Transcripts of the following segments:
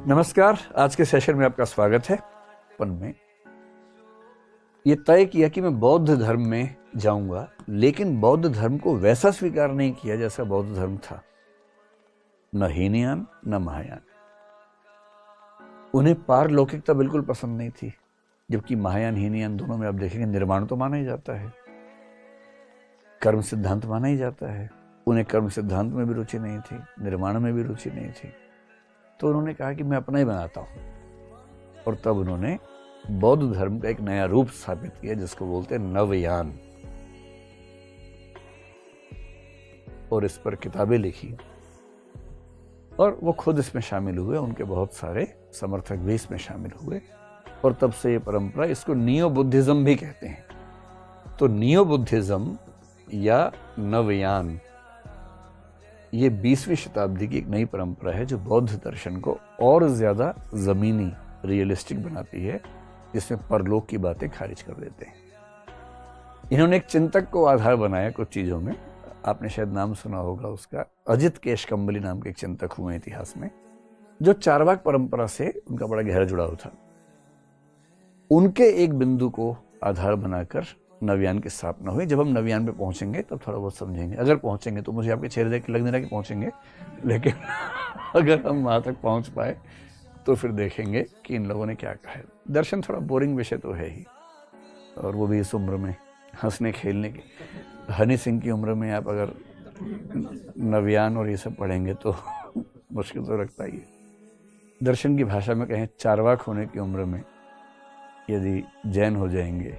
नमस्कार। आज के सेशन में आपका स्वागत है। में ये तय किया कि मैं बौद्ध धर्म में जाऊंगा, लेकिन बौद्ध धर्म को वैसा स्वीकार नहीं किया जैसा बौद्ध धर्म था। न हीनयान न महायान। उन्हें पारलौकिकता बिल्कुल पसंद नहीं थी, जबकि महायान हीनयान दोनों में आप देखेंगे निर्माण तो माना ही जाता है, कर्म सिद्धांत माना ही जाता है। उन्हें कर्म सिद्धांत में भी रुचि नहीं थी, निर्माण में भी रुचि नहीं थी। तो उन्होंने कहा कि मैं अपना ही बनाता हूं, और तब उन्होंने बौद्ध धर्म का एक नया रूप स्थापित किया जिसको बोलते हैं नवयान, और इस पर किताबें लिखी और वो खुद इसमें शामिल हुए। उनके बहुत सारे समर्थक भी इसमें शामिल हुए, और तब से ये परंपरा, इसको नियो बुद्धिज्म भी कहते हैं। तो नियो बुद्धिज्म या नवयान ये 20वीं शताब्दी की एक नई परंपरा है जो बौद्ध दर्शन को और ज्यादा जमीनी, रियलिस्टिक बनाती है, जिसमें परलोक की बातें खारिज कर देते हैं। इन्होंने एक चिंतक को आधार बनाया कुछ चीजों में। आपने शायद नाम सुना होगा उसका, अजित केशकंबली नाम के एक चिंतक हुए इतिहास में, जो चारवाक परंपरा से उनका बड़ा गहरा जुड़ाव था। उनके एक बिंदु को आधार बनाकर नवयान की स्थापना हुई। जब हम नवयान पे पहुंचेंगे तब थोड़ा बहुत समझेंगे। अगर पहुंचेंगे तो मुझे आपके चेहरे देख के लग नहीं रहा कि पहुंचेंगे, लेकिन अगर हम वहां तक पहुंच पाए तो फिर देखेंगे कि इन लोगों ने क्या कहा है। दर्शन थोड़ा बोरिंग विषय तो है ही, और वो भी इस उम्र में हंसने खेलने की। हनी सिंह की उम्र में आप अगर नवयान और ये सब पढ़ेंगे तो मुश्किल तो लगता ही है। दर्शन की भाषा में कहें, चारवाक होने की उम्र में यदि जैन हो जाएंगे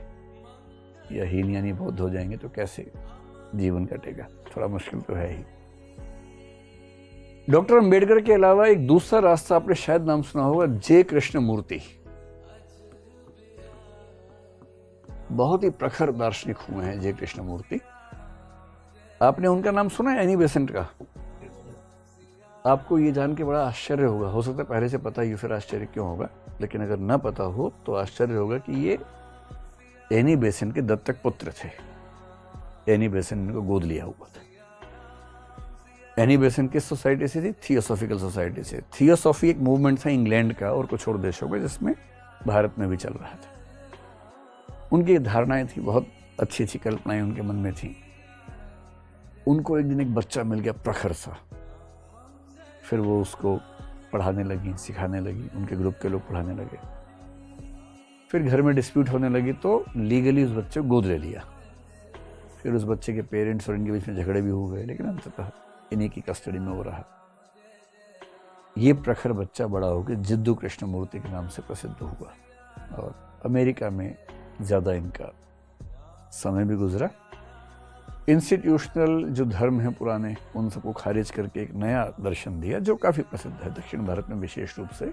या हीनयानी बौद्ध हो जाएंगे तो कैसे जीवन कटेगा, थोड़ा मुश्किल तो है ही। डॉक्टर अंबेडकर के अलावा एक दूसरा रास्ता आपने शायद नाम सुना होगा, जे कृष्णमूर्ति। बहुत ही प्रखर दार्शनिक हुए हैं जे कृष्णमूर्ति। आपने उनका नाम सुना है, एनी बेसेंट का? आपको ये जान के बड़ा आश्चर्य होगा, हो सकता है पहले से पता ही, फिर आश्चर्य क्यों होगा, लेकिन अगर ना पता हो तो आश्चर्य होगा कि ये एनी बेसेंट के दत्तक पुत्र थे। एनी बेसेंट ने इनको गोद लिया हुआ था। एनी बेसेंट किस सोसाइटी से थी? थियोसॉफिकल सोसाइटी से। थियोसॉफी एक मूवमेंट था इंग्लैंड का और कुछ और देशों का, जिसमें भारत में भी चल रहा था। उनकी धारणाएं थी, बहुत अच्छी अच्छी कल्पनाएं उनके मन में थी। उनको एक दिन एक बच्चा मिल गया प्रखर सा, फिर वो उसको पढ़ाने लगी, सिखाने लगी, उनके ग्रुप के लोग पढ़ाने लगे। फिर घर में डिस्प्यूट होने लगी तो लीगली उस बच्चे को गोद ले लिया। फिर उस बच्चे के पेरेंट्स और इनके बीच में झगड़े भी हो गए, लेकिन अंततः इन्हीं की कस्टडी में वो रहा। ये प्रखर बच्चा बड़ा होकर जिद्दू कृष्णमूर्ति के नाम से प्रसिद्ध हुआ, और अमेरिका में ज़्यादा इनका समय भी गुजरा। इंस्टीट्यूशनल जो धर्म है पुराने, उन सबको खारिज करके एक नया दर्शन दिया जो काफ़ी प्रसिद्ध है। दक्षिण भारत में विशेष रूप से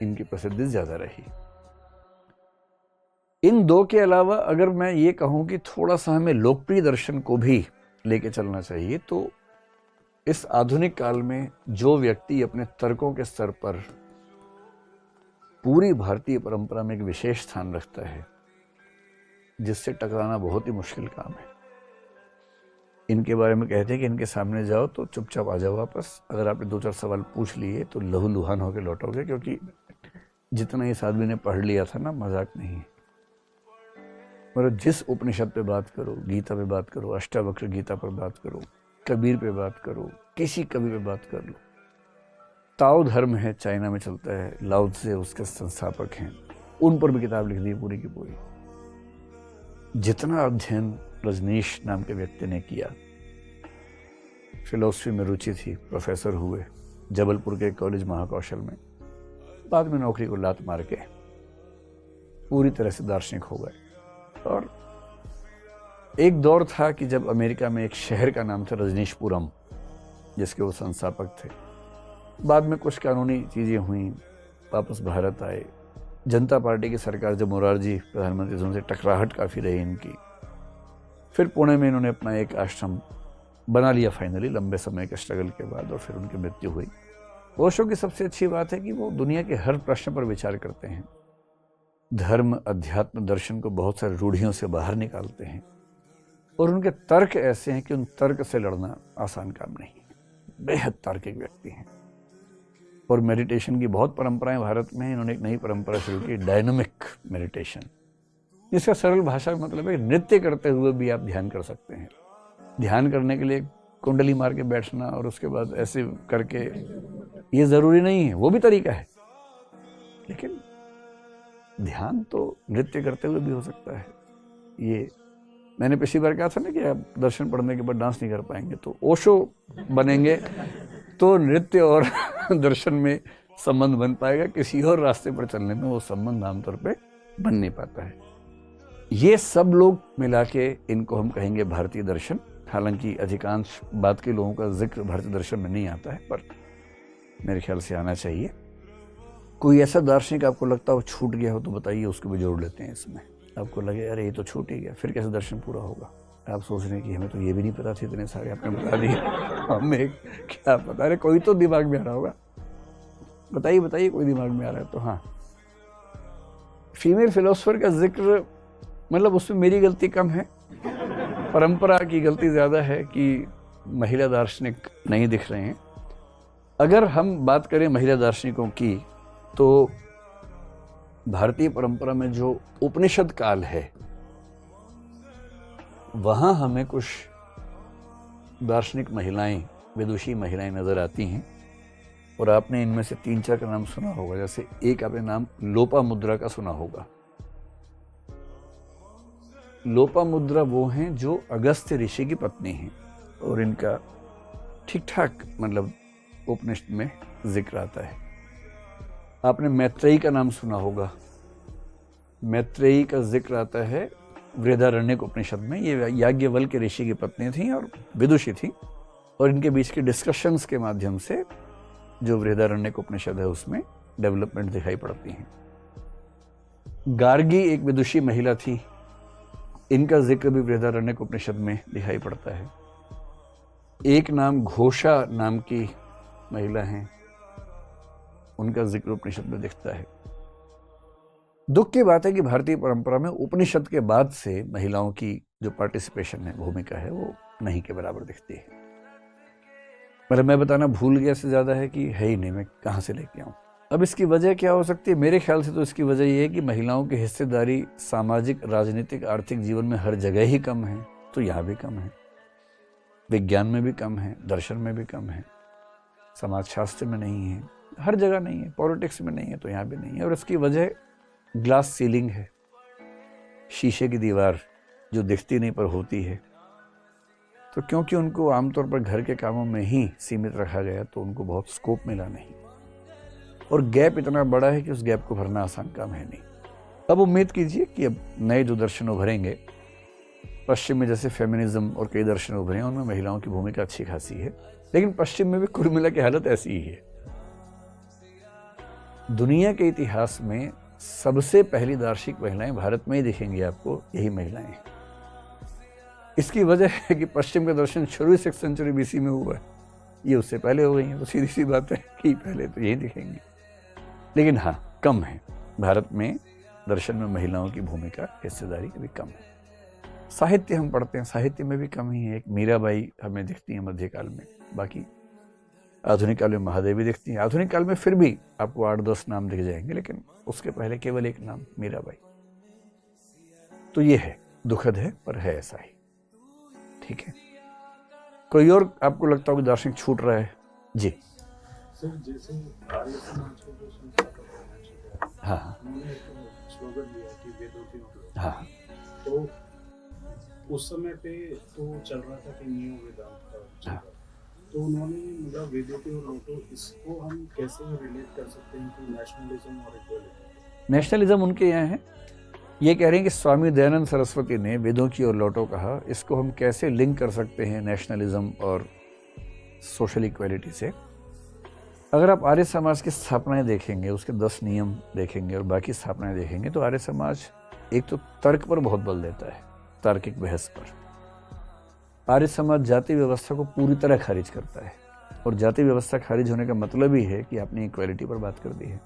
इनकी प्रसिद्धि ज़्यादा रही। इन दो के अलावा अगर मैं ये कहूं कि थोड़ा सा हमें लोकप्रिय दर्शन को भी लेके चलना चाहिए, तो इस आधुनिक काल में जो व्यक्ति अपने तर्कों के स्तर पर पूरी भारतीय परंपरा में एक विशेष स्थान रखता है, जिससे टकराना बहुत ही मुश्किल काम है। इनके बारे में कहते हैं कि इनके सामने जाओ तो चुपचाप आ जाओ वापस। अगर आपने 2-4 सवाल पूछ लिए तो लहूलुहान होकर लौटोगे, क्योंकि जितना इस आदमी ने पढ़ लिया था ना, मजाक नहीं है। मतलब जिस उपनिषद पे बात करो, गीता पे बात करो, अष्टावक्र गीता पर बात करो, कबीर पे बात करो, किसी कवि पे बात कर लो। ताओ धर्म है, चाइना में चलता है, लाओ त्से उसके संस्थापक हैं, उन पर भी किताब लिख दी पूरी की पूरी। जितना अध्ययन रजनीश नाम के व्यक्ति ने किया, फिलोसफी में रुचि थी, प्रोफेसर हुए जबलपुर के कॉलेज महाकौशल में, बाद में नौकरी को लात मार के पूरी तरह से दार्शनिक हो गए। और एक दौर था कि जब अमेरिका में एक शहर का नाम था रजनीशपुरम, जिसके वो संस्थापक थे। बाद में कुछ कानूनी चीज़ें हुई, वापस भारत आए। जनता पार्टी की सरकार जब मोरारजी प्रधानमंत्री थे, उनसे टकराहट काफ़ी रही इनकी। फिर पुणे में इन्होंने अपना एक आश्रम बना लिया फाइनली, लंबे समय के स्ट्रगल के बाद, और फिर उनकी मृत्यु हुई। ओशो की सबसे अच्छी बात है कि वो दुनिया के हर प्रश्न पर विचार करते हैं। धर्म, अध्यात्म, दर्शन को बहुत सारी रूढ़ियों से बाहर निकालते हैं, और उनके तर्क ऐसे हैं कि उन तर्क से लड़ना आसान काम नहीं है। बेहद तार्किक व्यक्ति हैं। और मेडिटेशन की बहुत परंपराएं भारत में हैं। इन्होंने एक नई परंपरा शुरू की, डायनामिक मेडिटेशन। इसका सरल भाषा में मतलब है नृत्य करते हुए भी आप ध्यान कर सकते हैं। ध्यान करने के लिए कुंडली मार के बैठना और उसके बाद ऐसे करके, ये जरूरी नहीं है, वो भी तरीका है, लेकिन ध्यान तो नृत्य करते हुए भी हो सकता है। ये मैंने पिछली बार कहा था ना कि आप दर्शन पढ़ने के बाद डांस नहीं कर पाएंगे, तो ओशो बनेंगे तो नृत्य और दर्शन में संबंध बन पाएगा। किसी और रास्ते पर चलने में वो संबंध आमतौर पे बन नहीं पाता है। ये सब लोग मिला के इनको हम कहेंगे भारतीय दर्शन। हालांकि अधिकांश बात के लोगों का जिक्र भारतीय दर्शन में नहीं आता है, पर मेरे ख्याल से आना चाहिए। कोई ऐसा दार्शनिक आपको लगता हो छूट गया हो तो बताइए, उसको भी जोड़ लेते हैं इसमें। आपको लगे अरे ये तो छूट ही गया, फिर कैसे दर्शन पूरा होगा? आप सोच रहे हैं कि हमें तो ये भी नहीं पता थे, इतने सारे आपने बता दिए, हमें क्या पता। अरे कोई तो दिमाग में आ रहा होगा, बताइए बताइए, कोई दिमाग में आ रहा है तो। हाँ, फीमेल फिलोसोफर का जिक्र, मतलब उसमें मेरी गलती कम है, परंपरा की गलती ज़्यादा है कि महिला दार्शनिक नहीं दिख रहे हैं। अगर हम बात करें महिला दार्शनिकों की, तो भारतीय परंपरा में जो उपनिषद काल है, वहाँ हमें कुछ दार्शनिक महिलाएं, विदुषी महिलाएं नजर आती हैं। और आपने इनमें से 3-4 का नाम सुना होगा। जैसे एक आपने नाम लोपामुद्रा का सुना होगा। लोपामुद्रा वो हैं जो अगस्त्य ऋषि की पत्नी हैं, और इनका ठीक ठाक मतलब उपनिषद में जिक्र आता है। आपने मैत्रेयी का नाम सुना होगा। मैत्रेयी का जिक्र आता है बृहदारण्यक उपनिषद में। ये याज्ञवल्क्य ऋषि की पत्नी थी और विदुषी थी, और इनके बीच के डिस्कशंस के माध्यम से जो बृहदारण्यक उपनिषद है उसमें डेवलपमेंट दिखाई पड़ती है। गार्गी एक विदुषी महिला थी, इनका जिक्र भी बृहदारण्यक उपनिषद में दिखाई पड़ता है। एक नाम घोषा नाम की महिला हैं, उनका जिक्र उपनिषद में दिखता है। दुख की बात है कि भारतीय परंपरा में उपनिषद के बाद से महिलाओं की जो पार्टिसिपेशन है, भूमिका है, वो नहीं के बराबर दिखती है। मतलब मैं बताना भूल गया से ज्यादा है कि है ही नहीं, मैं कहां से लेके आऊं। अब इसकी वजह क्या हो सकती है? मेरे ख्याल से तो इसकी वजह ये है कि महिलाओं की हिस्सेदारी सामाजिक, राजनीतिक, आर्थिक जीवन में हर जगह ही कम है, तो यहाँ भी कम है। विज्ञान में भी कम है, दर्शन में भी कम है, समाजशास्त्र में नहीं है, हर जगह नहीं है, पॉलिटिक्स में नहीं है, तो यहाँ भी नहीं है। और इसकी वजह ग्लास सीलिंग है, शीशे की दीवार जो दिखती नहीं पर होती है। तो क्योंकि उनको आमतौर पर घर के कामों में ही सीमित रखा गया, तो उनको बहुत स्कोप मिला नहीं, और गैप इतना बड़ा है कि उस गैप को भरना आसान काम है नहीं। अब उम्मीद कीजिए कि अब नए जो दर्शन उभरेंगे, पश्चिम में जैसे फेमिनिज्म और कई दर्शन उभरे हैं, उनमें महिलाओं की भूमिका अच्छी खासी है, लेकिन पश्चिम में भी कुल मिला की हालत ऐसी ही है। दुनिया के इतिहास में सबसे पहली दार्शनिक महिलाएं भारत में ही दिखेंगी आपको, यही महिलाएं हैं। इसकी वजह है कि पश्चिम का दर्शन शुरू 6th सेंचुरी BC में हुआ है, ये उससे पहले हो गई हैं, तो सीधी सी बात है कि पहले तो यही दिखेंगी। लेकिन हाँ, कम है भारत में दर्शन में महिलाओं की भूमिका, हिस्सेदारी भी कम है। साहित्य हम पढ़ते हैं, साहित्य में भी कम ही है। एक मीराबाई हमें दिखती है मध्यकाल में, बाकी आधुनिक काल में महादेवी दिखती है। आधुनिक काल में फिर भी आपको 8-10 नाम दिख जाएंगे, लेकिन उसके पहले केवल एक नाम, मीराबाई। तो ये है, दुखद है, पर है ऐसा ही। ठीक है, कोई और आपको लगता हो कि दार्शनिक छूट रहा है? जी सर, जैसे आर्य समाज को जो संस्थापक होना चाहिए, हाँ, उन्होंने एक स्लोगन दिया कि वेदों की उपलब्धि। हाँ, तो उस समय पे तो चल रहा था कि नियो वेदांत का चल रहा था। तो उन्होंने मतलब वेदों की और लोटो, इसको हम कैसे रिलेट कर सकते हैं कि नेशनलिज्म और इक्वालिटी? नेशनलिज्म उनके यहाँ है। ये कह रहे हैं कि स्वामी दयानंद सरस्वती ने वेदों की और लोटो कहा, इसको हम कैसे लिंक कर सकते हैं नेशनलिज्म और सोशल इक्वालिटी से। अगर आप आर्य समाज की स्थापनाएं देखेंगे, उसके 10 नियम देखेंगे और बाकी स्थापनाएं देखेंगे, तो आर्य समाज एक तो तर्क पर बहुत बल देता है, तार्किक बहस पर। आर्य समाज जाति व्यवस्था को पूरी तरह खारिज करता है, और जाति व्यवस्था खारिज होने का मतलब ही है कि आपने इक्वालिटी पर बात कर दी है।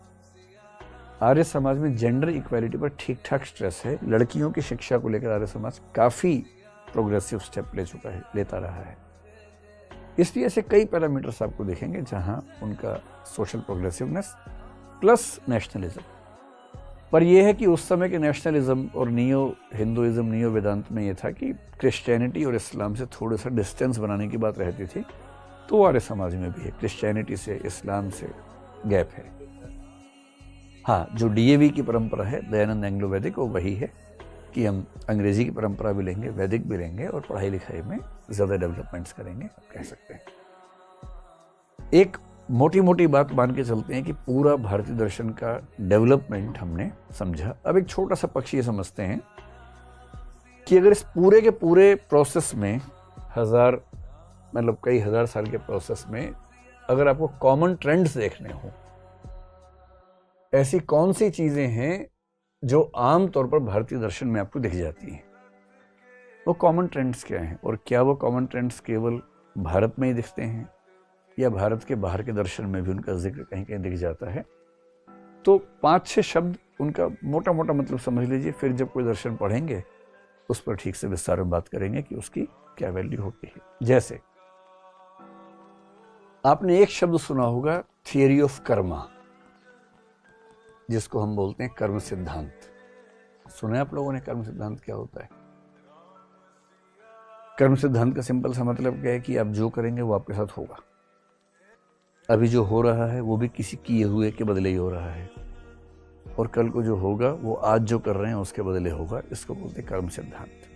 आर्य समाज में जेंडर इक्वालिटी पर ठीक ठाक स्ट्रेस है। लड़कियों की शिक्षा को लेकर आर्य समाज काफ़ी प्रोग्रेसिव स्टेप लेता रहा है। इसलिए ऐसे कई पैरामीटर्स आपको देखेंगे जहां उनका सोशल प्रोग्रेसिवनेस प्लस नेशनलिज्म। पर यह है कि उस समय के नेशनलिज्म और नियो हिंदुइज्म, नियो वेदांत में यह था कि क्रिश्चियनिटी और इस्लाम से थोड़ा सा डिस्टेंस बनाने की बात रहती थी। तो आर्य समाज में भी है, क्रिश्चियनिटी से, इस्लाम से गैप है। हाँ, जो डीएवी की परंपरा है, दयानंद एंग्लो वैदिक, वो वही है कि हम अंग्रेजी की परंपरा भी लेंगे, वैदिक भी लेंगे और पढ़ाई लिखाई में ज़्यादा डेवलपमेंट्स करेंगे, कह सकते हैं। एक मोटी मोटी बात मान के चलते हैं कि पूरा भारतीय दर्शन का डेवलपमेंट हमने समझा। अब एक छोटा सा पक्ष ये समझते हैं कि अगर इस पूरे के पूरे प्रोसेस में कई हजार साल के प्रोसेस में अगर आपको कॉमन ट्रेंड्स देखने हो, ऐसी कौन सी चीजें हैं जो आम तौर पर भारतीय दर्शन में आपको दिख जाती हैं, वो कॉमन ट्रेंड्स क्या हैं, और क्या वो कॉमन ट्रेंड्स केवल भारत में ही दिखते हैं या भारत के बाहर के दर्शन में भी उनका जिक्र कहीं कहीं दिख जाता है। तो 5-6 शब्द उनका मोटा मोटा मतलब समझ लीजिए, फिर जब कोई दर्शन पढ़ेंगे उस पर ठीक से विस्तार में बात करेंगे कि उसकी क्या वैल्यू होती है। जैसे आपने एक शब्द सुना होगा, थियरी ऑफ कर्मा, जिसको हम बोलते हैं कर्म सिद्धांत। सुना है आप लोगों ने कर्म सिद्धांत क्या होता है? कर्म सिद्धांत का सिंपल सा मतलब क्या है कि आप जो करेंगे वो आपके साथ होगा। अभी जो हो रहा है वो भी किसी किए हुए के बदले ही हो रहा है, और कल को जो होगा वो आज जो कर रहे हैं उसके बदले होगा। इसको बोलते हैं कर्म सिद्धांत।